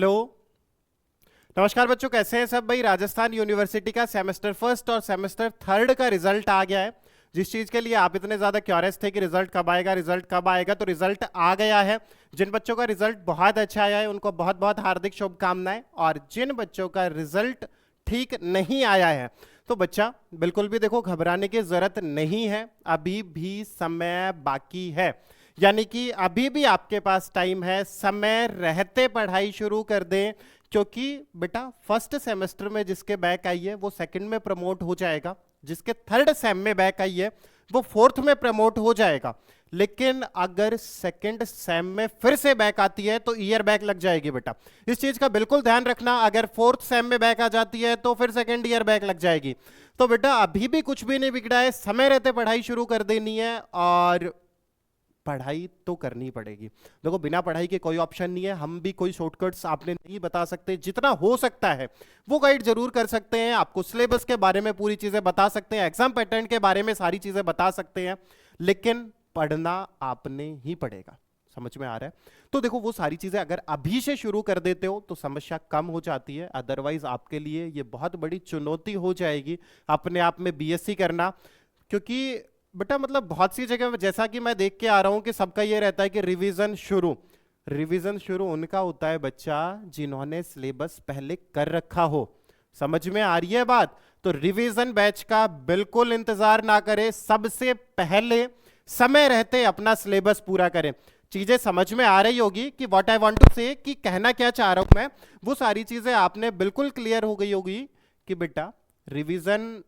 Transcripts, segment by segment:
Hello. नमस्कार बच्चों, कैसे हैं सब भाई। राजस्थान यूनिवर्सिटी का सेमेस्टर फर्स्ट और सेमेस्टर थर्ड का रिजल्ट आ गया है। जिस चीज के लिए आप इतने ज्यादा क्यूरियस थे कि रिजल्ट कब आएगा रिजल्ट कब आएगा, तो रिजल्ट आ गया है। जिन बच्चों का रिजल्ट बहुत अच्छा आया है उनको बहुत बहुत हार्दिक शुभकामनाएं, और जिन बच्चों का रिजल्ट ठीक नहीं आया है तो बच्चा बिल्कुल भी देखो घबराने की जरूरत नहीं है, अभी भी समय बाकी है। यानी कि अभी भी आपके पास टाइम है, समय रहते पढ़ाई शुरू कर दें। क्योंकि बेटा फर्स्ट सेमेस्टर में जिसके बैक आई है वो सेकंड में प्रमोट हो जाएगा, जिसके थर्ड सेम में बैक आई है वो फोर्थ में प्रमोट हो जाएगा। लेकिन अगर सेकंड सेम में फिर से बैक आती है तो ईयर बैक लग जाएगी बेटा। इस चीज का बिल्कुल ध्यान रखना। अगर फोर्थ सेम में बैक आ जाती है तो फिर सेकंड ईयर बैक लग जाएगी। तो बेटा अभी भी कुछ भी नहीं बिगड़ा है, समय रहते पढ़ाई शुरू कर देनी है और पढ़ाई तो करनी पड़ेगी। देखो बिना पढ़ाई के कोई ऑप्शन नहीं है। हम भी कोई शॉर्टकट्स आपने नहीं बता सकते, जितना हो सकता है वो गाइड जरूर कर सकते हैं। आपको सिलेबस के बारे में पूरी चीजें बता सकते हैं, एग्जाम पैटर्न के बारे में सारी चीजें बता सकते हैं, लेकिन पढ़ना आपने ही पड़ेगा। समझ में आ रहा है? तो देखो वो सारी चीजें अगर अभी से शुरू कर देते हो तो समस्या कम हो जाती है, अदरवाइज आपके लिए ये बहुत बड़ी चुनौती हो जाएगी अपने आप में बीएससी करना। क्योंकि बेटा मतलब बहुत सी जगह जैसा कि मैं देख के आ रहा हूं कि सबका ये रहता है कि रिवीजन शुरू उनका होता है बच्चा जिन्होंने सिलेबस पहले कर रखा हो। समझ में आ रही है बात? तो रिवीजन बैच का बिल्कुल इंतजार ना करें, सबसे पहले समय रहते अपना सिलेबस पूरा करें। चीजें समझ में आ रही होगी कि व्हाट आई वांट टू से, कि कहना क्या चाह रहा हूं मैं, वो सारी चीजें आपने बिल्कुल क्लियर हो गई होगी कि बेटा रिवीजन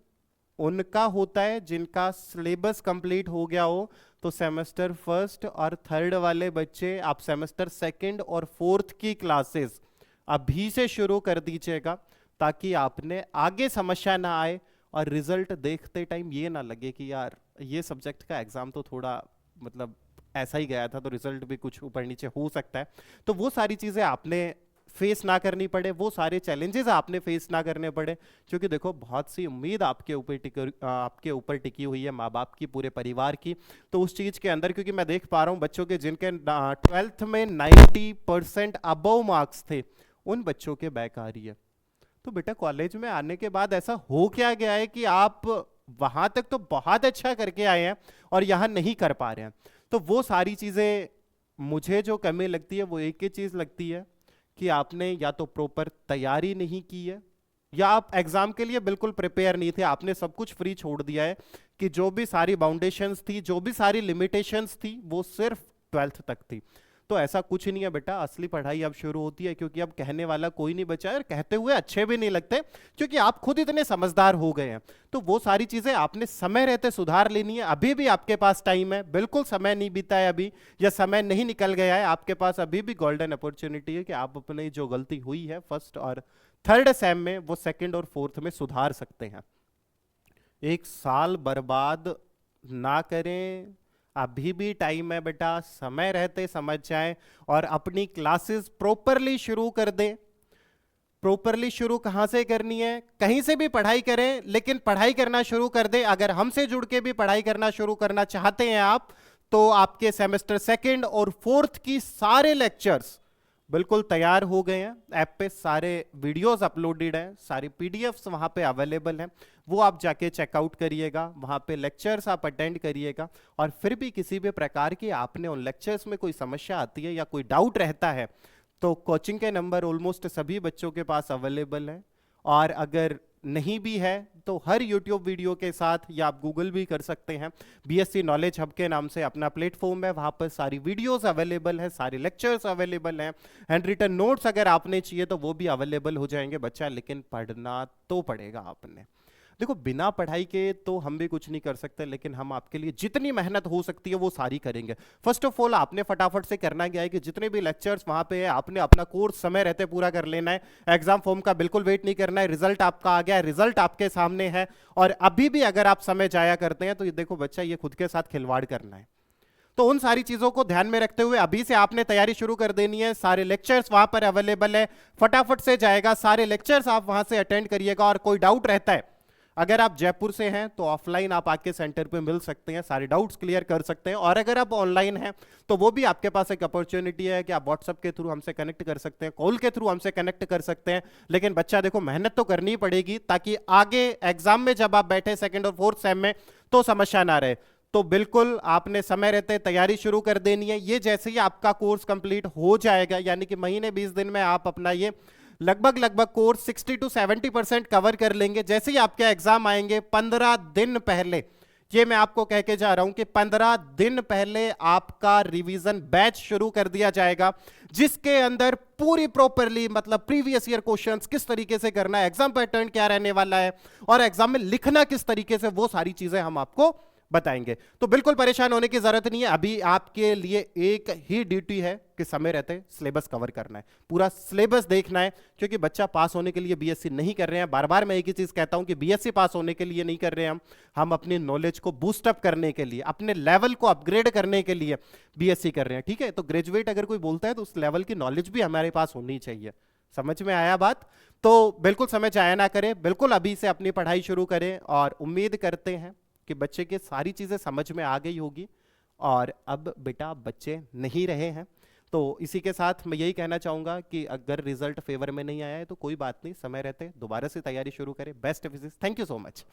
उनका होता है जिनका सिलेबस कंप्लीट हो गया हो। तो सेमेस्टर फर्स्ट और थर्ड वाले बच्चे आप सेमेस्टर सेकंड और फोर्थ की क्लासेस अभी से शुरू कर दीजिएगा, ताकि आपने आगे समस्या ना आए और रिजल्ट देखते टाइम ये ना लगे कि यार ये सब्जेक्ट का एग्जाम तो थोड़ा मतलब ऐसा ही गया था, तो रिजल्ट भी कुछ ऊपर नीचे हो सकता है। तो वो सारी चीजें आपने फेस ना करनी पड़े, वो सारे चैलेंजेस आपने फेस ना करने पड़े। क्योंकि देखो बहुत सी उम्मीद आपके ऊपर टिकी हुई है, माँ बाप की, पूरे परिवार की। तो उस चीज के अंदर क्योंकि मैं देख पा रहा हूँ बच्चों के जिनके 12th में 90% अबव मार्क्स थे, उन बच्चों के बैक आ रही है। तो बेटा कॉलेज में आने के बाद ऐसा हो क्या गया है कि आप वहां तक तो बहुत अच्छा करके आए हैं और यहां नहीं कर पा रहे हैं। तो वो सारी चीजें मुझे जो कमी लगती है वो एक ही चीज लगती है कि आपने या तो प्रॉपर तैयारी नहीं की है, या आप एग्जाम के लिए बिल्कुल प्रिपेयर नहीं थे। आपने सब कुछ फ्री छोड़ दिया है कि जो भी सारी बाउंडेशंस थी, जो भी सारी लिमिटेशंस थी, वो सिर्फ 12th तक थी। तो ऐसा कुछ नहीं है बेटा, असली पढ़ाई अब शुरू होती है। क्योंकि अब कहने वाला कोई नहीं बचा है और कहते हुए अच्छे भी नहीं लगते, क्योंकि आप खुद इतने समझदार हो गए हैं। तो वो सारी चीजें आपने समय रहते सुधार लेनी है। अभी भी आपके पास टाइम है, बिल्कुल समय नहीं बीता है अभी, या समय नहीं निकल गया है। आपके पास अभी भी गोल्डन अपॉर्चुनिटी है कि आप अपनी जो गलती हुई है फर्स्ट और थर्ड सेम में वो सेकंड और फोर्थ में सुधार सकते हैं। एक साल बर्बाद ना करें, अभी भी टाइम है बेटा, समय रहते समझ जाएं और अपनी क्लासेस प्रॉपरली शुरू कर दें। प्रॉपरली शुरू कहां से करनी है? कहीं से भी पढ़ाई करें, लेकिन पढ़ाई करना शुरू कर दें। अगर हमसे जुड़ के भी पढ़ाई करना शुरू करना चाहते हैं आप, तो आपके सेमेस्टर सेकंड और फोर्थ की सारे लेक्चर्स बिल्कुल तैयार हो गए हैं। ऐप पे सारे वीडियोस अपलोडेड हैं, सारी पीडीएफ्स वहां पे अवेलेबल हैं, वो आप जाके चेकआउट करिएगा। वहां पे लेक्चर्स आप अटेंड करिएगा। और फिर भी किसी भी प्रकार की आपने उन लेक्चर्स में कोई समस्या आती है या कोई डाउट रहता है, तो कोचिंग के नंबर ऑलमोस्ट सभी बच्चों के पास अवेलेबल है। और अगर नहीं भी है तो हर यूट्यूब वीडियो के साथ, या आप गूगल भी कर सकते हैं, बीएससी नॉलेज हब के नाम से अपना प्लेटफॉर्म है, वहां पर सारी वीडियोस अवेलेबल है, सारे लेक्चर्स अवेलेबल हैं। हैंड रिटन नोट्स अगर आपने चाहिए तो वो भी अवेलेबल हो जाएंगे बच्चा, लेकिन पढ़ना तो पड़ेगा आपने। देखो बिना पढ़ाई के तो हम भी कुछ नहीं कर सकते, लेकिन हम आपके लिए जितनी मेहनत हो सकती है वो सारी करेंगे। फर्स्ट ऑफ ऑल आपने फटाफट से करना क्या है कि जितने भी लेक्चर्स वहां पे है आपने अपना कोर्स समय रहते पूरा कर लेना है। एग्जाम फॉर्म का बिल्कुल वेट नहीं करना है। रिजल्ट आपका आ गया है, रिजल्ट आपके सामने है, और अभी भी अगर आप समय जाया करते हैं तो ये देखो बच्चा, ये खुद के साथ खिलवाड़ करना है। तो उन सारी चीजों को ध्यान में रखते हुए अभी से आपने तैयारी शुरू कर देनी है। सारे लेक्चर्स वहां पर अवेलेबल है, फटाफट से जाएगा, सारे लेक्चर्स आप वहां से अटेंड करिएगा। और कोई डाउट रहता है अगर आप जयपुर से हैं तो ऑफलाइन आप आके सेंटर पे मिल सकते हैं, सारे डाउट्स क्लियर कर सकते हैं। और अगर आप ऑनलाइन हैं तो वो भी आपके पास एक अपॉर्चुनिटी है कि आप व्हाट्सएप के थ्रू हमसे कनेक्ट कर सकते हैं, कॉल के थ्रू हमसे कनेक्ट कर सकते हैं। लेकिन बच्चा देखो मेहनत तो करनी पड़ेगी ताकि आगे एग्जाम में जब आप बैठे सेकंड और फोर्थ सेम में तो समस्या ना रहे। तो बिल्कुल आपने समय रहते तैयारी शुरू कर देनी है। ये जैसे ही आपका कोर्स कंप्लीट हो जाएगा, यानी कि महीने 20 दिन में आप अपना ये लगभग कोर्स 60 to 70% कवर कर लेंगे। जैसे ही आपके एग्जाम आएंगे 15 दिन पहले, ये मैं आपको कह के जा रहा हूं कि 15 दिन पहले आपका रिवीजन बैच शुरू कर दिया जाएगा, जिसके अंदर पूरी प्रॉपरली मतलब प्रीवियस ईयर क्वेश्चंस किस तरीके से करना है, एग्जाम पैटर्न क्या रहने वाला है और एग्जाम में लिखना किस तरीके से, वो सारी चीजें हम आपको बताएंगे। तो बिल्कुल परेशान होने की जरूरत नहीं है। अभी आपके लिए एक ही ड्यूटी है कि समय रहते सिलेबस कवर करना है, पूरा सिलेबस देखना है। क्योंकि बच्चा पास होने के लिए बीएससी नहीं कर रहे हैं, बार बार मैं एक ही चीज कहता हूं कि बीएससी पास होने के लिए नहीं कर रहे हैं हम अपनी नॉलेज को बूस्ट अप करने के लिए, अपने लेवल को अपग्रेड करने के लिए बीएससी कर रहे हैं। ठीक है, तो ग्रेजुएट अगर कोई बोलता है तो उस लेवल की नॉलेज भी हमारे पास होनी चाहिए। समझ में आया बात? तो बिल्कुल समय जाया ना करें, बिल्कुल अभी से अपनी पढ़ाई शुरू करें। और उम्मीद करते हैं कि बच्चे की सारी चीजें समझ में आ गई होगी और अब बेटा बच्चे नहीं रहे हैं। तो इसी के साथ मैं यही कहना चाहूंगा कि अगर रिजल्ट फेवर में नहीं आया है तो कोई बात नहीं, समय रहते दोबारा से तैयारी शुरू करें। Best wishes, thank you so much.